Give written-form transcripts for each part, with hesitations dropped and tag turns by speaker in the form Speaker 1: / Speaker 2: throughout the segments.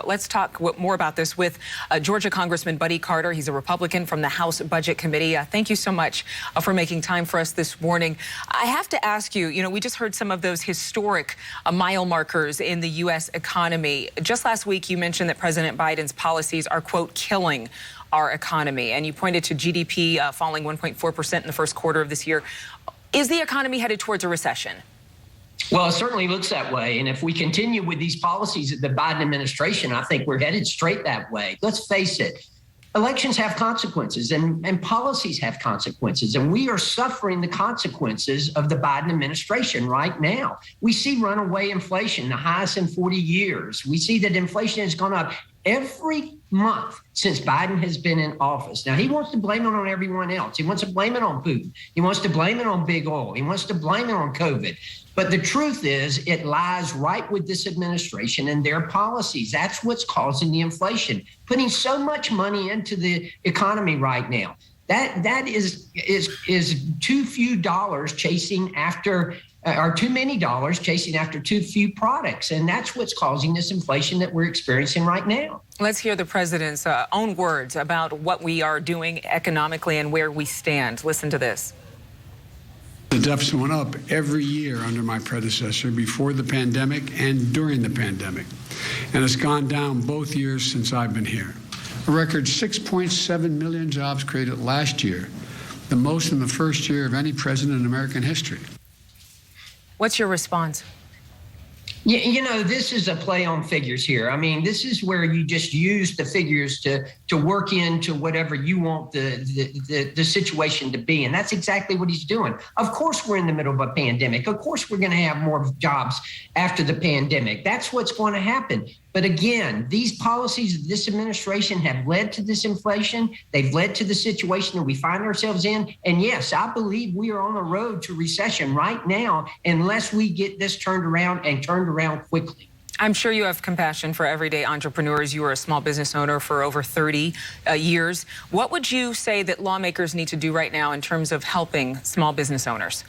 Speaker 1: Let's talk more about this with Georgia Congressman Buddy Carter. He's a Republican from the House Budget Committee. Thank you so much for making time for us this morning. I have to ask you, we just heard some of those historic mile markers in the U.S. economy. Just last week, you mentioned that President Biden's policies are, quote, killing our economy. And you pointed to GDP falling 1.4% in the first quarter of this year. Is the economy headed towards a recession?
Speaker 2: Well, it certainly looks that way. And if we continue with these policies of the Biden administration, I think we're headed straight that way. Let's face it. Elections have consequences and policies have consequences, and we are suffering the consequences of the Biden administration right now. We see runaway inflation, the highest in 40 years. We see that inflation has gone up every month since Biden has been in office. Now, he wants to blame it on everyone else. He wants to blame it on Putin. He wants to blame it on big oil. He wants to blame it on COVID. But the truth is, it lies right with this administration and their policies. That's what's causing the inflation, putting so much money into the economy right now. That is too few dollars chasing after, or too many dollars chasing after too few products. And that's what's causing this inflation that we're experiencing right now.
Speaker 1: Let's hear the president's own words about what we are doing economically and where we stand. Listen to this.
Speaker 3: The deficit went up every year under my predecessor, before the pandemic and during the pandemic, and it's gone down both years since I've been here. A record 6.7 million jobs created last year, the most in the first year of any president in American history.
Speaker 1: What's your response?
Speaker 2: This is a play on figures here. I mean, this is where you just use the figures to work into whatever you want the situation to be. And that's exactly what he's doing. Of course, we're in the middle of a pandemic. Of course, we're going to have more jobs after the pandemic. That's what's going to happen. But again, these policies of this administration have led to this inflation. They've led to the situation that we find ourselves in. And yes, I believe we are on the road to recession right now unless we get this turned around and turned around quickly.
Speaker 1: I'm sure you have compassion for everyday entrepreneurs. You were a small business owner for over 30 years. What would you say that lawmakers need to do right now in terms of helping small business owners?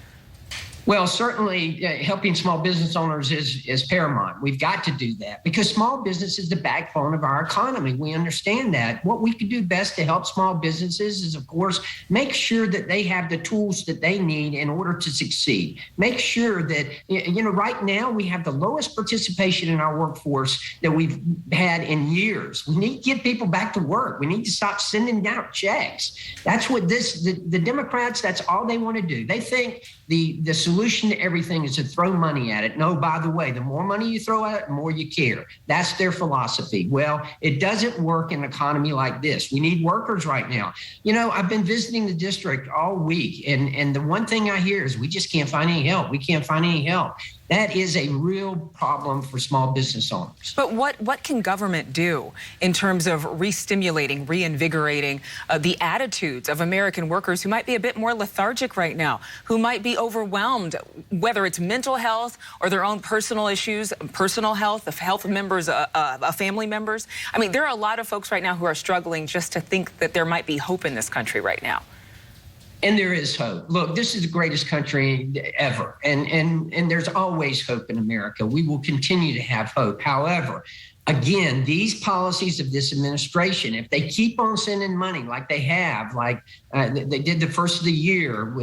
Speaker 2: Well, certainly helping small business owners is paramount. We've got to do that because small business is the backbone of our economy. We understand that. What we can do best to help small businesses is, of course, make sure that they have the tools that they need in order to succeed. Make sure that, right now we have the lowest participation in our workforce that we've had in years. We need to get people back to work. We need to stop sending out checks. That's what the Democrats, that's all they want to do. They think the solution to everything is to throw money at it. No, by the way, the more money you throw at it, the more you care. That's their philosophy. Well, it doesn't work in an economy like this. We need workers right now. I've been visiting the district all week, and the one thing I hear is we just can't find any help. We can't find any help. That is a real problem for small business owners.
Speaker 1: But what can government do in terms of re-stimulating, reinvigorating the attitudes of American workers who might be a bit more lethargic right now, who might be overwhelmed, whether it's mental health or their own personal issues, personal health, the health of members, family members? I mean, there are a lot of folks right now who are struggling just to think that there might be hope in this country right now.
Speaker 2: And there is hope. Look, this is the greatest country ever. And there's always hope in America. We will continue to have hope. However, again, these policies of this administration, if they keep on sending money like they have, like they did the first of the year,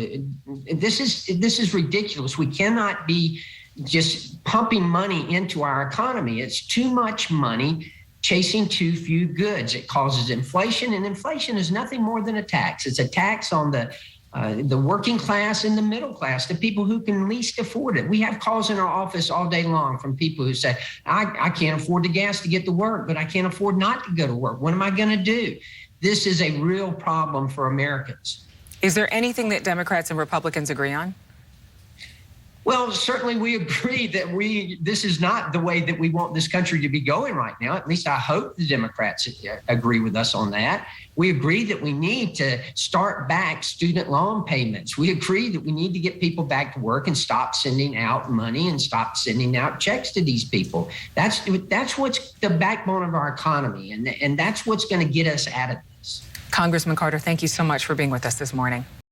Speaker 2: this is ridiculous. We cannot be just pumping money into our economy. It's too much money chasing too few goods. It causes inflation, and inflation is nothing more than a tax. It's a tax on the working class and the middle class, the people who can least afford it. We have calls in our office all day long from people who say, I can't afford the gas to get to work, but I can't afford not to go to work. What am I going to do? This is a real problem for Americans.
Speaker 1: Is there anything that Democrats and Republicans agree on?
Speaker 2: Well, certainly we agree that this is not the way that we want this country to be going right now. At least I hope the Democrats agree with us on that. We agree that we need to start back student loan payments. We agree that we need to get people back to work and stop sending out money and stop sending out checks to these people. That's what's the backbone of our economy, and that's what's going to get us out of this.
Speaker 1: Congressman Carter, thank you so much for being with us this morning.